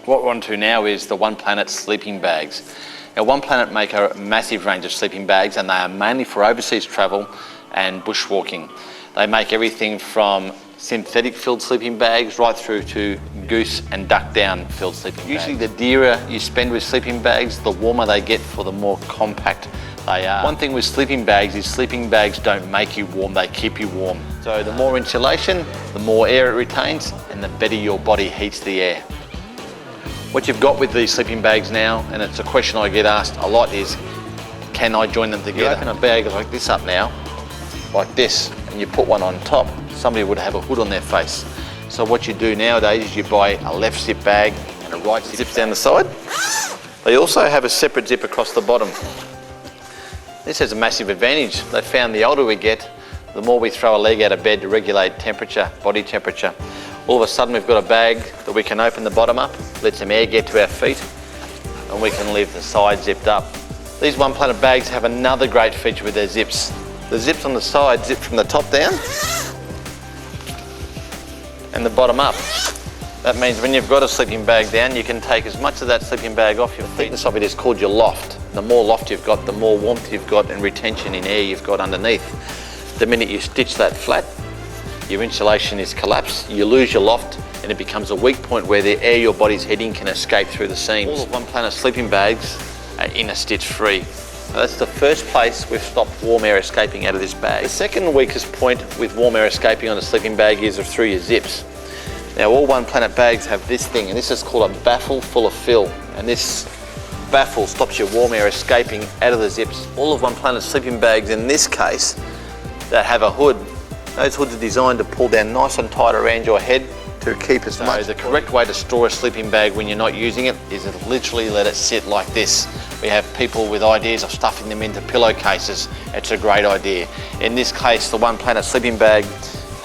What we're on to now is the One Planet sleeping bags. Now, One Planet make a massive range of sleeping bags, and they are mainly for overseas travel and bushwalking. They make everything from synthetic filled sleeping bags right through to goose and duck down filled sleeping bags. Usually the dearer you spend with sleeping bags, the warmer they get for the more compact they are. One thing with sleeping bags is sleeping bags don't make you warm, they keep you warm. So the more insulation, the more air it retains, and the better your body heats the air. What you've got with these sleeping bags now, and it's a question I get asked a lot, is can I join them together? You open a bag like this up now, like this, and you put one on top, somebody would have a hood on their face. So what you do nowadays is you buy a left zip bag and a right zip down the side. They also have a separate zip across the bottom. This has a massive advantage. They found the older we get, the more we throw a leg out of bed to regulate temperature, body temperature. All of a sudden we've got a bag that we can open the bottom up, let some air get to our feet, and we can leave the side zipped up. These One Planet bags have another great feature with their zips. The zips on the side zip from the top down and the bottom up. That means when you've got a sleeping bag down, you can take as much of that sleeping bag off your feet. The thickness of it is called your loft. The more loft you've got, the more warmth you've got and retention in air you've got underneath. The minute you stitch that flat, your insulation is collapsed, you lose your loft, and it becomes a weak point where the air your body's heading can escape through the seams. All of One Planet sleeping bags are inner stitch free. That's the first place we've stopped warm air escaping out of this bag. The second weakest point with warm air escaping on a sleeping bag is through your zips. Now, all One Planet bags have this thing, and this is called a baffle full of fill, and this baffle stops your warm air escaping out of the zips. All of One Planet sleeping bags in this case that have a hood, those hoods are designed to pull down nice and tight around your head to keep as much. The correct way to store a sleeping bag when you're not using it is to literally let it sit like this. We have people with ideas of stuffing them into pillowcases. It's a great idea. In this case, the One Planet sleeping bag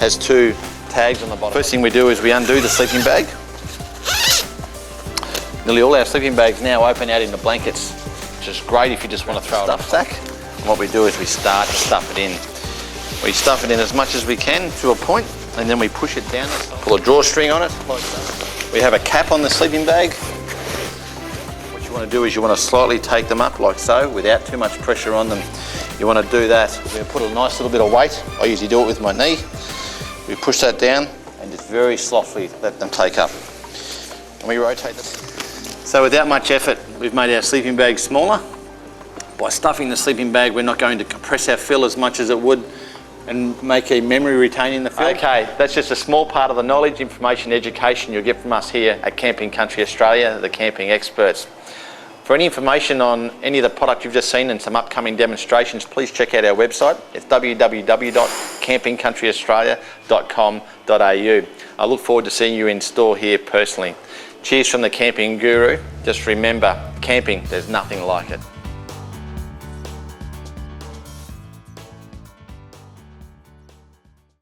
has two tags on the bottom. First thing we do is we undo the sleeping bag. Nearly all our sleeping bags now open out into blankets, which is great if you just want to throw it in a sack. And what we do is we start to stuff it in. We stuff it in as much as we can to a point, and then we push it down. Pull a drawstring on it, like so. We have a cap on the sleeping bag. What you want to do is you want to slightly take them up like so, without too much pressure on them. You want to do that. We're going to put a nice little bit of weight. I usually do it with my knee. We push that down and just very softly let them take up. And we rotate them. So without much effort, we've made our sleeping bag smaller. By stuffing the sleeping bag, we're not going to compress our fill as much as it would and make a memory retaining the fill. Okay, that's just a small part of the knowledge, information, education you'll get from us here at Camping Country Australia, the camping experts. For any information on any of the product you've just seen and some upcoming demonstrations, please check out our website. It's www.campingcountryaustralia.com.au. I look forward to seeing you in store here personally. Cheers from the Camping Guru. Just remember, camping, there's nothing like it.